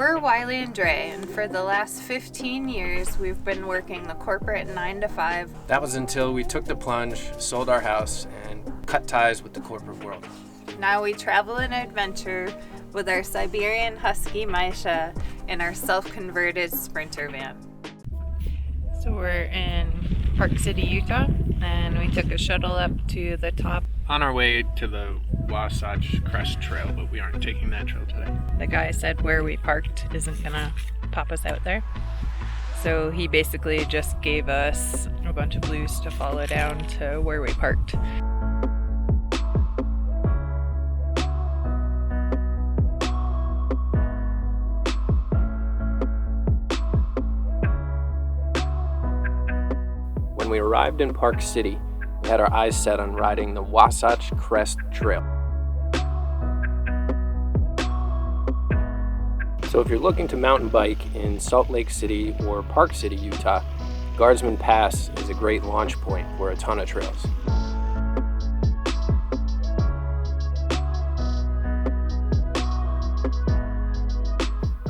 We're Wiley and Dre, and for the last 15 years, we've been working the corporate 9 to 5. That was until we took the plunge, sold our house, and cut ties with the corporate world. Now we travel and adventure with our Siberian Husky Maisha and our self-converted Sprinter van. So we're in Park City, Utah, and we took a shuttle up to the top. On our way to the Wasatch Crest Trail, but we aren't taking that trail today. The guy said where we parked isn't gonna pop us out there. So he basically just gave us a bunch of blues to follow down to where we parked. When we arrived in Park City, we had our eyes set on riding the Wasatch Crest Trail. So if you're looking to mountain bike in Salt Lake City or Park City, Utah, Guardsman Pass is a great launch point for a ton of trails.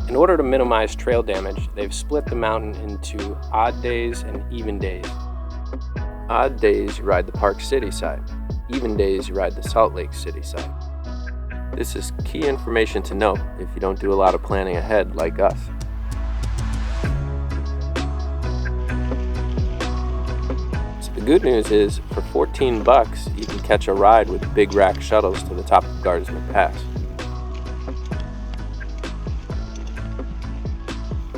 In order to minimize trail damage, they've split the mountain into odd days and even days. Odd days, you ride the Park City side. Even days, you ride the Salt Lake City side. This is key information to know if you don't do a lot of planning ahead like us. So the good news is, for $14, you can catch a ride with big rack shuttles to the top of Guardsman Pass.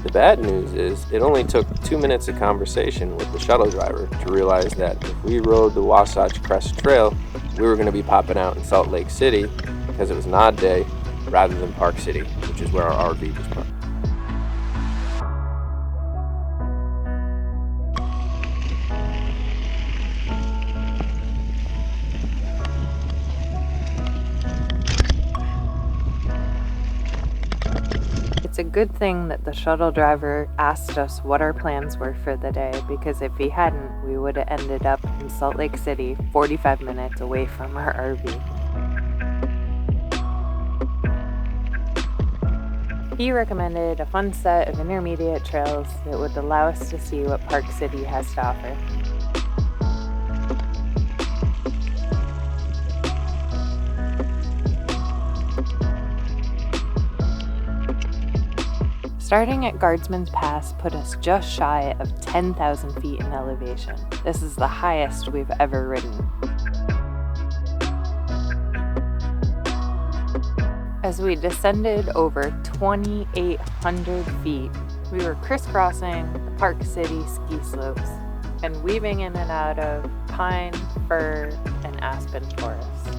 The bad news is, it only took 2 minutes of conversation with the shuttle driver to realize that if we rode the Wasatch Crest Trail, we were going to be popping out in Salt Lake City because it was an odd day rather than Park City, which is where our RV was parked. It's a good thing that the shuttle driver asked us what our plans were for the day, because if he hadn't, we would have ended up in Salt Lake City, 45 minutes away from our RV. He recommended a fun set of intermediate trails that would allow us to see what Park City has to offer. Starting at Guardsman Pass put us just shy of 10,000 feet in elevation. This is the highest we've ever ridden. As we descended over 2,800 feet, we were crisscrossing the Park City ski slopes and weaving in and out of pine, fir, and aspen forests.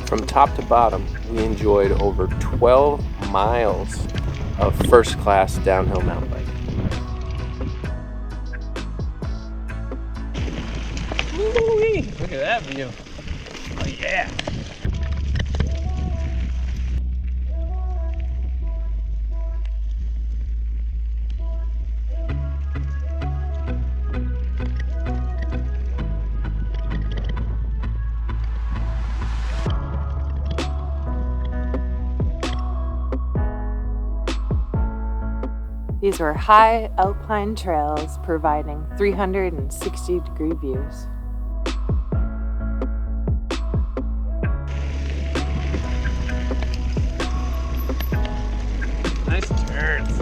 From top to bottom, we enjoyed over 12 miles of first-class downhill mountain biking. Woo-wee! Look at that view. Oh yeah! These were high alpine trails providing 360-degree views. Nice turns.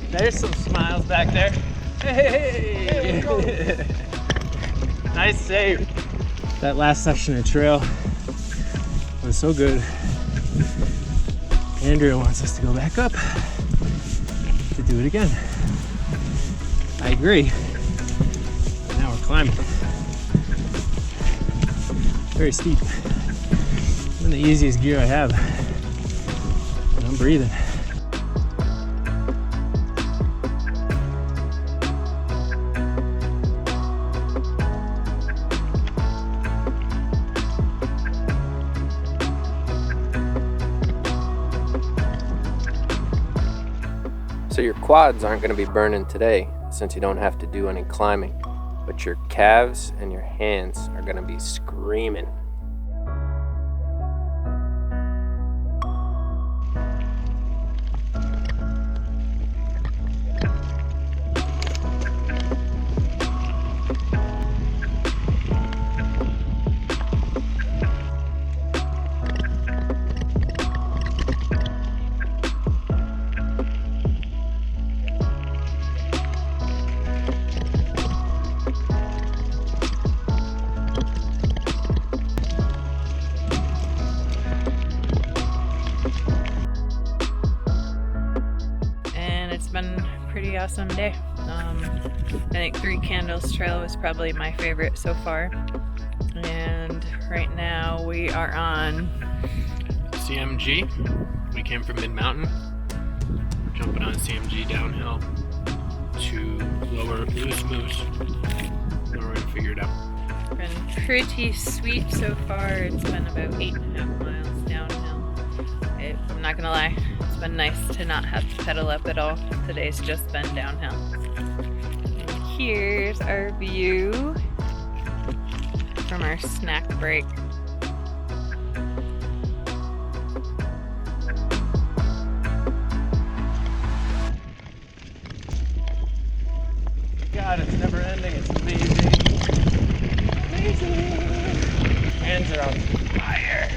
There's some smiles back there. Hey! Nice save. That last section of trail was so good. Andrea wants us to go back up to do it again. I agree. Now we're climbing. Very steep. One of the easiest gear I have. And I'm breathing. So your quads aren't going to be burning today since you don't have to do any climbing, but your calves and your hands are going to be screaming. It's been a pretty awesome day. I think Three Candles Trail was probably my favorite so far. And right now we are on CMG. We came from Mid-Mountain. We're jumping on CMG downhill to Lower Loose Moose. Then we're gonna figure it out. It's been pretty sweet so far. It's been about 8.5 miles downhill. I'm not gonna lie, it's been nice to not have to pedal up at all. Today's just been downhill. And here's our view from our snack break. God, it's never ending. It's amazing. Amazing. Hands are on fire.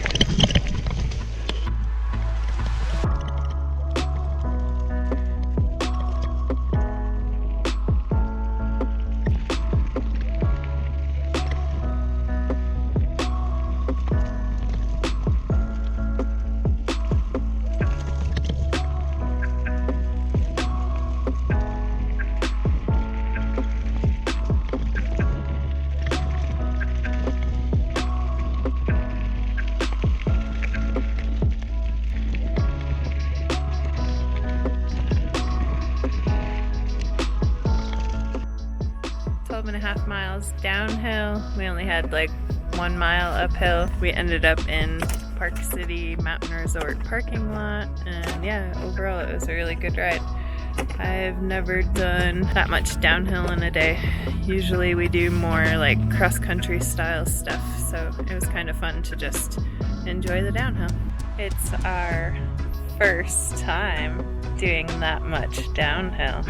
And a half miles downhill. We only had like 1 mile uphill. We ended up in Park City Mountain Resort parking lot, and yeah, overall it was a really good ride. I've never done that much downhill in a day. Usually we do more like cross-country style stuff, so it was kind of fun to just enjoy the downhill. It's our first time doing that much downhill.